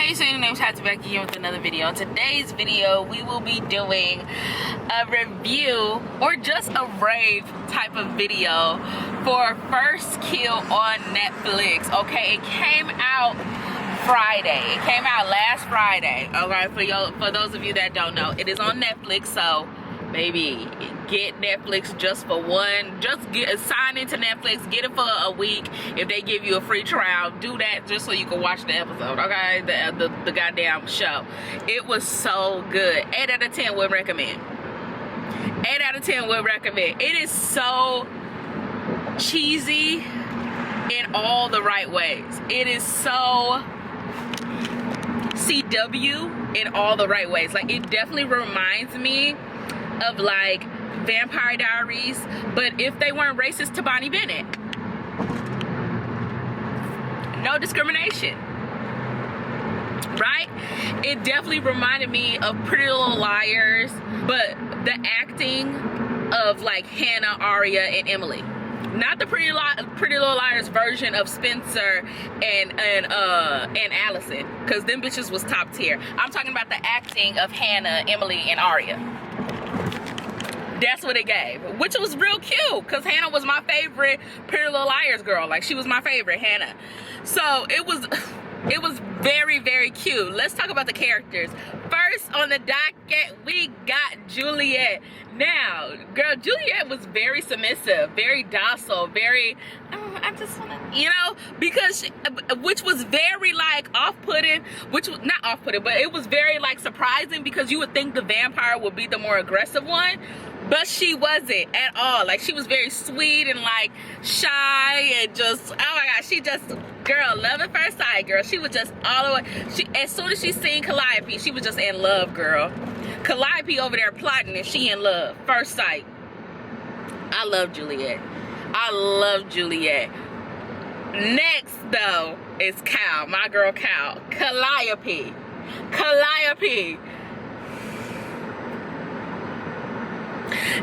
Hey, so your name's Hattie back again with another video. In today's video, we will be doing a review or just a rave type of video for First Kill on Netflix. Okay, it came out Friday. It came out last Friday. Okay, for those of you that don't know, it is on Netflix. So baby, get Netflix just for one. Just sign into Netflix, get it for a week. If they give you a free trial, do that just so you can watch the episode. Okay, the goddamn show. It was so good. 8 out of 10 would recommend. 8 out of 10 would recommend. It is so cheesy in all the right ways. It is so CW in all the right ways. Like, it definitely reminds me of like Vampire Diaries, but if they weren't racist to Bonnie Bennett. No discrimination, right? It definitely reminded me of Pretty Little Liars, but the acting of like Hannah, Aria, and Emily. Not the Pretty Little Liars version of Spencer and Allison, because them bitches was top tier. I'm talking about the acting of Hannah, Emily, and Aria. That's what it gave, which was real cute, because Hannah was my favorite Pretty Little Liars girl. Like, she was my favorite, Hannah. So it was very, very cute. Let's talk about the characters. First on the docket, we got Juliet. Now, girl, Juliet was very submissive, very docile, very, I just want to, you know, because which was very like off-putting, which was not off-putting, but it was very like surprising, because you would think the vampire would be the more aggressive one. But she wasn't at all. Like, she was very sweet and like shy and just, oh my God, she just, girl, love at first sight, girl. She was just all the way. As soon as she seen Calliope, she was just in love, girl. Calliope over there plotting and she in love. First sight. I love Juliet. I love Juliet. Next though is Cal, my girl Cal. Calliope. Calliope.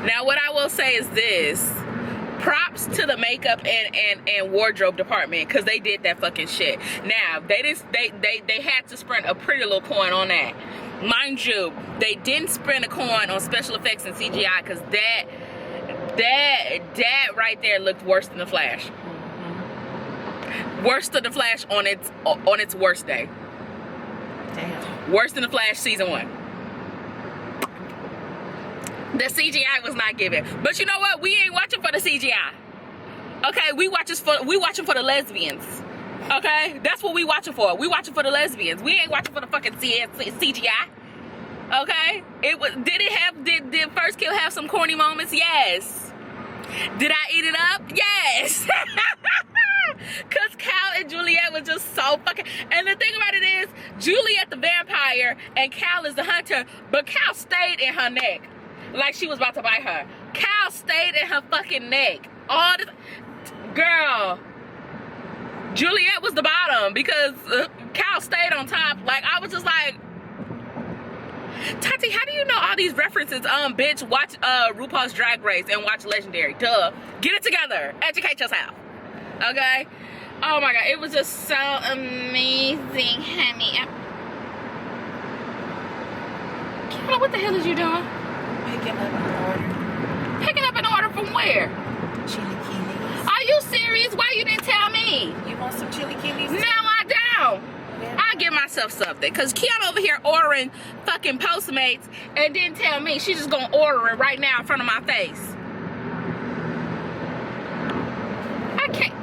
Now, what I will say is this: props to the makeup and wardrobe department, because they did that fucking shit. Now, they had to spend a pretty little coin on that. Mind you, they didn't spend a coin on special effects and CGI, because that right there looked worse than the Flash. Worse than the Flash on its worst day. Damn. Worse than the Flash season 1. The CGI was not given. But you know what? We ain't watching for the CGI. Okay? We watching for the lesbians. Okay? That's what we watching for. We watching for the lesbians. We ain't watching for the fucking CGI. Okay? Did First Kill have some corny moments? Yes. Did I eat it up? Yes. Because Cal and Juliet was just so fucking... And the thing about it is, Juliet the vampire and Cal is the hunter, but Cal stayed in her neck. Like she was about to bite her. Cal stayed in her fucking neck. All this, girl. Juliet was the bottom, because Cal stayed on top. Like, I was just like, Tati, how do you know all these references? Bitch, watch RuPaul's Drag Race and watch Legendary. Duh. Get it together. Educate yourself. Okay? Oh my God, it was just so amazing, honey. Kiana, what the hell is you doing? Picking up an order. Picking up an order from where? Chilaquiles. Are you serious? Why you didn't tell me? You want some chilaquiles? No, I don't. Yeah. I'll give myself something. Because Kiana over here ordering fucking Postmates and didn't tell me. She's just going to order it right now in front of my face. I can't.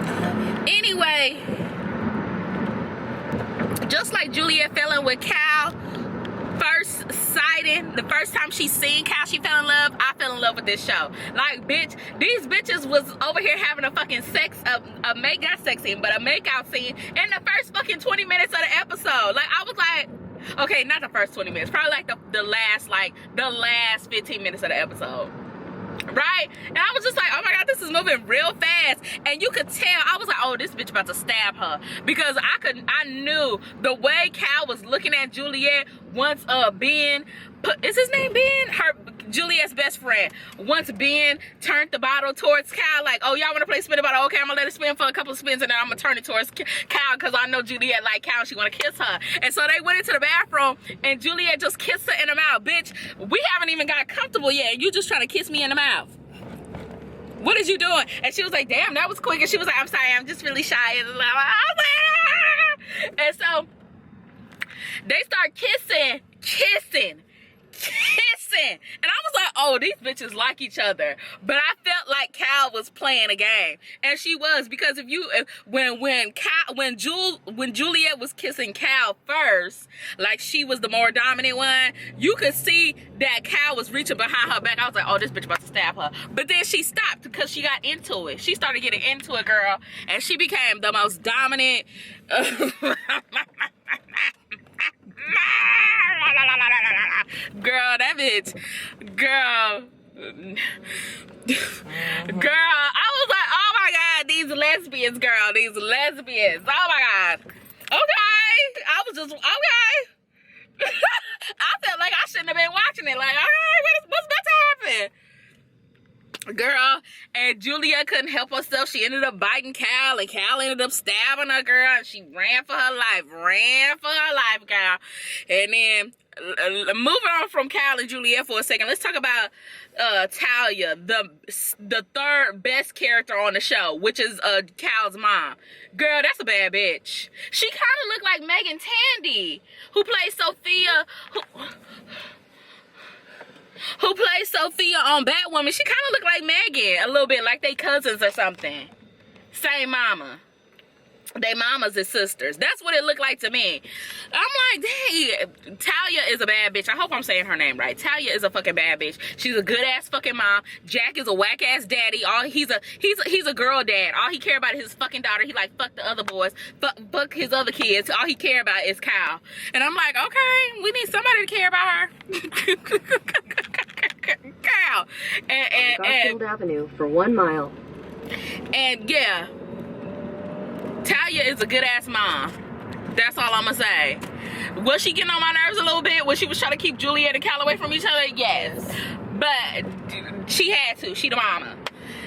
I love you. Anyway, just like Juliet fell in with Cal, first sighting, the first time she seen Cal, she fell in love. I fell in love with this show. Like, bitch, these bitches was over here having a fucking not sex scene, but a makeout scene in the first fucking 20 minutes of the episode. Like, I was like, okay, not the first 20 minutes, probably like the last 15 minutes of the episode. Right? And I was just like, oh my God, this is moving real fast. And you could tell, I was like, oh, this bitch about to stab her. Because I knew the way Cal was looking at Juliet once Ben, is his name Ben? Juliet's best friend. Once Ben turned the bottle towards Cal, like, oh, y'all want to play spin the bottle? Okay, I'm gonna let it spin for a couple of spins, and then I'm gonna turn it towards Cal because I know Juliet like Cal. She want to kiss her, and so they went into the bathroom, and Juliet just kissed her in the mouth. Bitch, we haven't even got comfortable yet, and you just trying to kiss me in the mouth. What is you doing? And she was like, damn, that was quick. And she was like, I'm sorry, I'm just really shy. And so they start kissing. And I was like, oh, these bitches like each other. But I felt like Cal was playing a game. And she was, because when Juliet was kissing Cal first, like she was the more dominant one, you could see that Cal was reaching behind her back. I was like, oh, this bitch about to stab her. But then she stopped because she got into it. She started getting into it, girl. And she became the most dominant. Girl, that bitch, girl, I was like, oh my God, these lesbians, girl, these lesbians, oh my God, okay, I was just, okay, I felt like I shouldn't have been watching it, like, okay, what's about to happen? Girl, and Julia couldn't help herself. She ended up biting Cal, and Cal ended up stabbing her, girl, and she ran for her life, girl. And then, moving on from Cal and Juliet for a second, let's talk about Talia, the third best character on the show, which is Cal's mom. Girl, that's a bad bitch. She kind of looked like Megan Tandy, who plays Sophia, who plays Sophia on Batwoman. She kind of looked like Megan a little bit, like they cousins or something. Same mama. They mamas is sisters. That's what it looked like to me. I'm like, dang, Talia is a bad bitch. I hope I'm saying her name right. Talia is a fucking bad bitch. She's a good ass fucking mom. Jack is a whack ass daddy. He's a girl dad. All he care about is his fucking daughter. He like fuck the other boys. Fuck his other kids. All he care about is Kyle. And I'm like, okay, we need somebody to care about her. Kyle. And Garfield Avenue for 1 mile. And yeah, Talia is a good ass mom. That's all I'm gonna say. Was she getting on my nerves a little bit when she was trying to keep Juliet and Cal away from each other? Yes. But she had to. She the mama.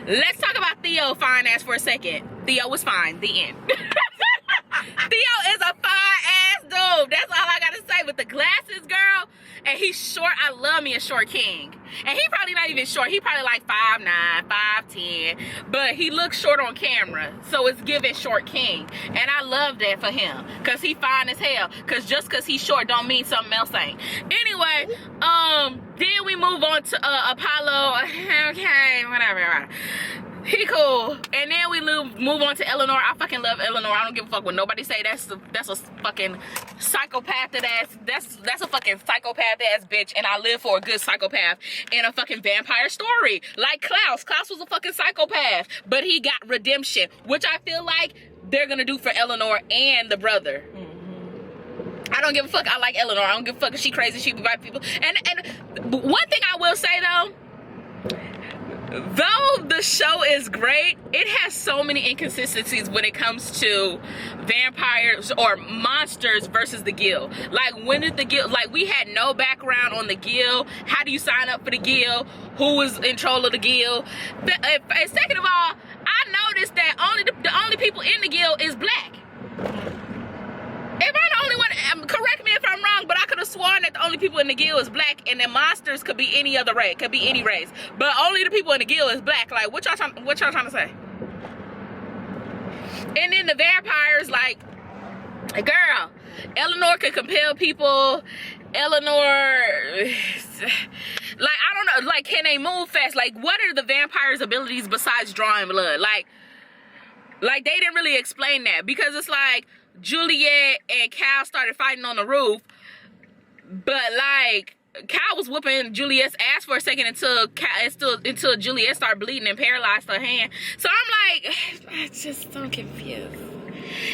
Let's talk about Theo fine ass for a second. Theo was fine. The end. Theo is a fine ass dude. That's all I gotta say. With the glasses, girl. And he's short. I love me a short king. And he probably not even short. He probably like 5'9", 5'10". But he looks short on camera. So it's giving short king. And I love that for him. Because he fine as hell. Because just because he's short don't mean something else ain't. Anyway, then we move on to Apollo. Okay, whatever. He cool. And then we move on to Eleanor. I fucking love Eleanor. I don't give a fuck what nobody say. That's a fucking psychopath ass. That's a fucking psychopath ass bitch. And I live for a good psychopath in a fucking vampire story. Like Klaus. Klaus was a fucking psychopath. But he got redemption. Which I feel like they're gonna do for Eleanor and the brother. I don't give a fuck. I like Eleanor. I don't give a fuck if she crazy. She invite people. And one thing I will say though, though the show is great, it has so many inconsistencies when it comes to vampires or monsters versus the guild. Like, when did the guild, like, we had no background on the guild. How do you sign up for the guild? Who was in control of the guild? And second of all, I noticed that the only people in the guild is black. Am I the only one? Correct me if I'm wrong, but I could have sworn that the only people in the guild is black, and the monsters could be any other race, could be any race, but only the people in the guild is black. Like, what y'all trying to say? And then the vampires, like, girl, Eleanor could compel people. Eleanor, like, I don't know, like, can they move fast? Like, what are the vampires' abilities besides drawing blood? Like they didn't really explain that, because it's like Juliet and Cal started fighting on the roof, but like Cal was whooping Juliet's ass for a second until Juliet started bleeding and paralyzed her hand. So I'm like, I just so confused.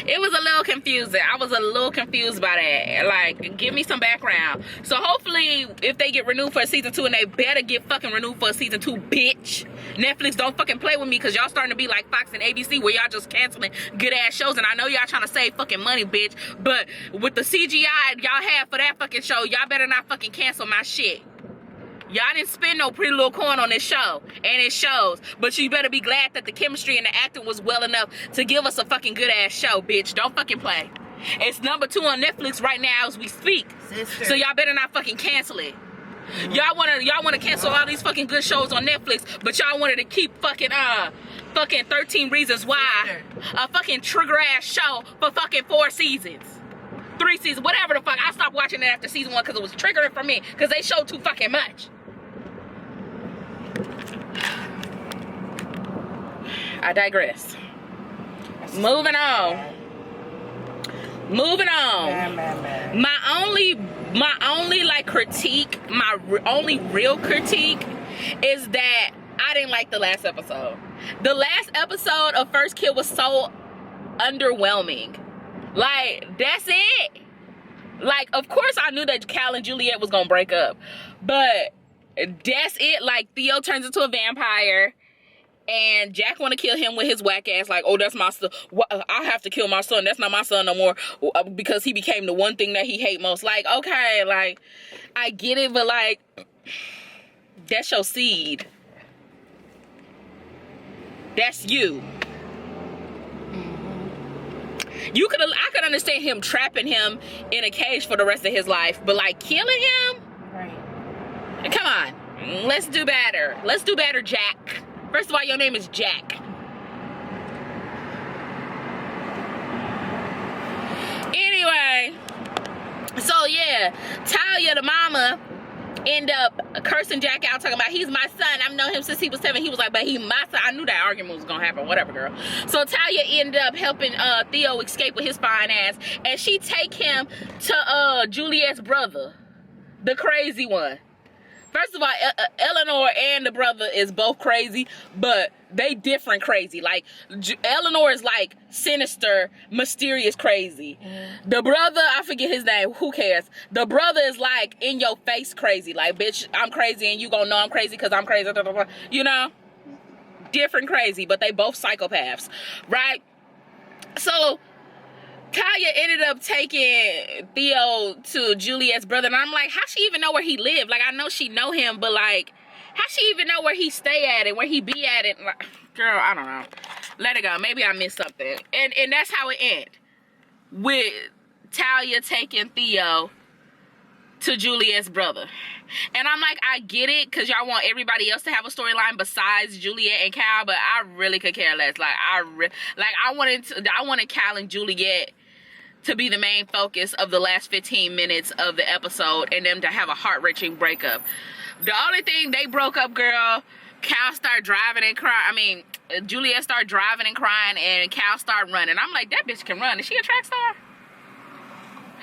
It was a little confusing. I was a little confused by that. Like, give me some background. So hopefully, if they get renewed for season 2, and they better get fucking renewed for season 2, bitch. Netflix, don't fucking play with me, because y'all starting to be like Fox and ABC, where y'all just canceling good ass shows. And I know y'all trying to save fucking money, bitch. But with the CGI y'all have for that fucking show, y'all better not fucking cancel my shit. Y'all didn't spend no pretty little coin on this show, and it shows. But you better be glad that the chemistry and the acting was well enough to give us a fucking good ass show, bitch. Don't fucking play. It's number 2 on Netflix right now as we speak. Sister. So y'all better not fucking cancel it. Y'all wanna cancel all these fucking good shows on Netflix, but y'all wanted to keep fucking 13 Reasons Why, a fucking trigger ass show for fucking 4 seasons. 3 seasons, whatever the fuck. I stopped watching it after season 1 because it was triggering for me because they showed too fucking much. I digress. Moving on. My only like critique, my only real critique is that I didn't like the last episode. The last episode of First Kill was so underwhelming. Like, that's it. Like, of course I knew that Cal and Juliet was gonna break up, but that's it. Like, Theo turns into a vampire, and Jack want to kill him with his whack ass, like, oh, that's my son. I have to kill my son. That's not my son no more because he became the one thing that he hate most. Like, okay, like, I get it, but like, that's your seed. That's you. I could understand him trapping him in a cage for the rest of his life, but like killing him? Right. Come on. Let's do better. Let's do better, Jack. First of all, your name is Jack. Anyway, so yeah, Talia, the mama, end up cursing Jack out, talking about he's my son. I've known him since he was 7. He was like, but he my son. I knew that argument was gonna happen. Whatever, girl. So Talia ended up helping Theo escape with his fine ass, and she take him to Juliet's brother, the crazy one. First of all, Eleanor and the brother is both crazy, but they different crazy. Like, Eleanor is like sinister, mysterious crazy. The brother, I forget his name, who cares? The brother is like in your face crazy. Like, bitch, I'm crazy and you gonna know I'm crazy because I'm crazy. You know? Different crazy, but they both psychopaths, right? So Talia ended up taking Theo to Juliet's brother, and I'm like, how she even know where he lived? Like, I know she know him, but like, how she even know where he stay at and where he be at it? Like, girl, I don't know. Let it go. Maybe I missed something. And that's how it ended, with Talia taking Theo to Juliet's brother. And I'm like, I get it, because y'all want everybody else to have a storyline besides Juliet and Cal, but I really could care less. Like, I wanted Cal and Juliet to be the main focus of the last 15 minutes of the episode, and them to have a heart-wrenching breakup. The only thing they broke up, girl, Cal started driving and crying. I mean, Juliet started driving and crying, and Cal started running. I'm like, that bitch can run. Is she a track star?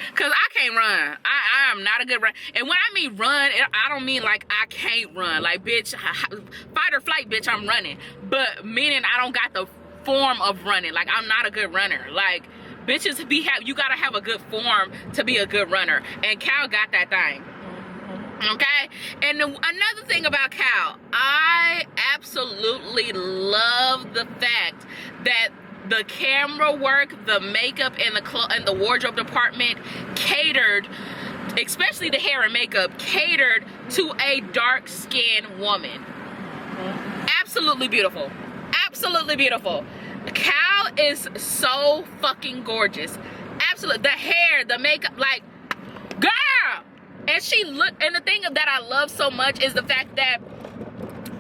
Because I can't run. I am not a good run. And when I mean run, I don't mean like I can't run. Like, bitch, fight or flight, bitch, I'm running. But meaning I don't got the form of running. Like, I'm not a good runner. Like, bitches you gotta have a good form to be a good runner. And Cal got that thing. Okay? And another thing about Cal, I absolutely love the fact that the camera work, the makeup, and the wardrobe department catered, especially the hair and makeup, catered to a dark-skinned woman. Absolutely beautiful. Absolutely beautiful. Cal is so fucking gorgeous. Absolutely. The hair, the makeup, like, girl! And and the thing that I love so much is the fact that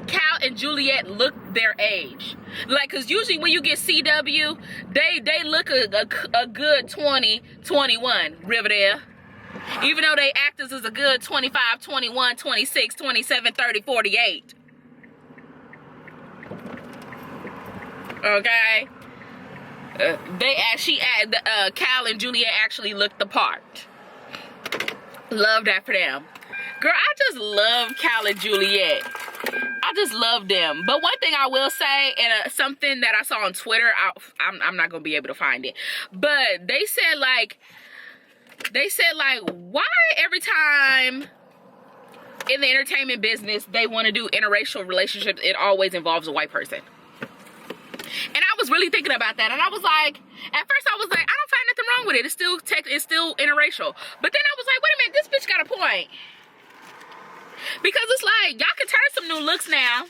Cal and Juliet look their age. Like, because usually when you get CW, they look a good 20, 21, Riverdale. Even though they actors is a good 25, 21, 26, 27, 30, 48. Okay? Cal and Juliet actually looked the part. Love that for them. Girl, I just love Cal and Juliet. I just love them. But one thing I will say, and something that I saw on Twitter, I'm not gonna be able to find it, but they said like, why every time in the entertainment business they want to do interracial relationships, it always involves a white person. And I was really thinking about that, and I was like, at first I was like, I don't find nothing wrong with it. It's still interracial. But then I was like, wait a minute, this bitch got a point. Because it's like, y'all can turn some new looks now.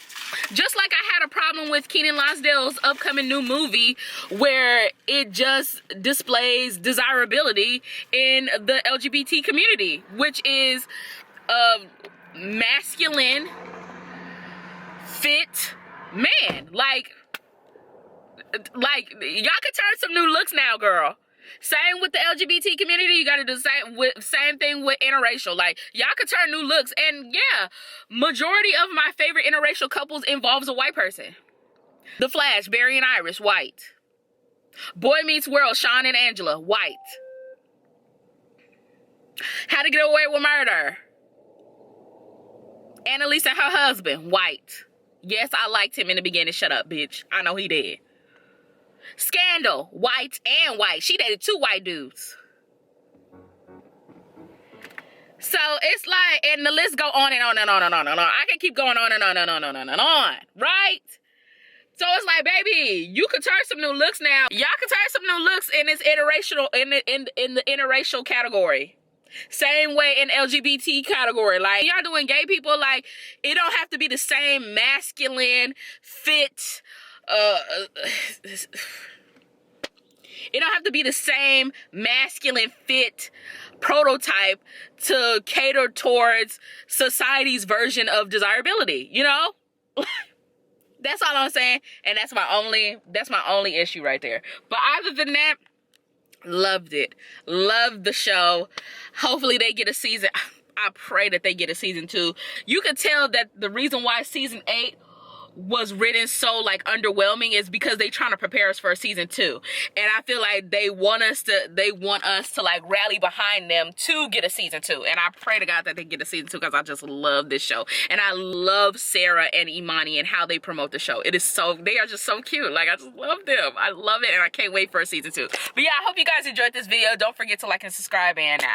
Just like I had a problem with Kenan Lonsdale's upcoming new movie where it just displays desirability in the LGBT community, which is masculine, fit man. Like y'all can turn some new looks now, girl. Same with the LGBT community. You gotta do same thing with interracial. Like, y'all could turn new looks. And yeah, majority of my favorite interracial couples involves a white person. The Flash, Barry and Iris, white. Boy Meets World, Sean and Angela, white. How to Get Away with Murder, Annalise and her husband, white. Yes, I liked him in the beginning. Shut up, bitch. I know he did. Scandal, white and white. She dated 2 white dudes. So it's like, and the list go on and on and on and on and on. I can keep going on and on and on and on and on, right? So it's like, baby, you can turn some new looks now. Y'all can turn some new looks in this interracial, in the interracial category. Same way in LGBT category. Like, y'all doing gay people, like, it don't have to be the same masculine, fit, it don't have to be the same masculine fit prototype to cater towards society's version of desirability, you know? That's all I'm saying. And that's my only issue right there. But other than that, loved it. Loved the show. Hopefully they get a season. I pray that they get a season 2. You could tell that the reason why season 8 was written so like underwhelming is because they trying to prepare us for a season 2, and I feel like they want us to like rally behind them to get a season 2, and I pray to God that they get a season 2 because I just love this show, and I love Sarah and Imani and how they promote the show. They are just so cute. Like, I just love them. I love it, and I can't wait for a season 2. But yeah, I hope you guys enjoyed this video. Don't forget to like and subscribe, and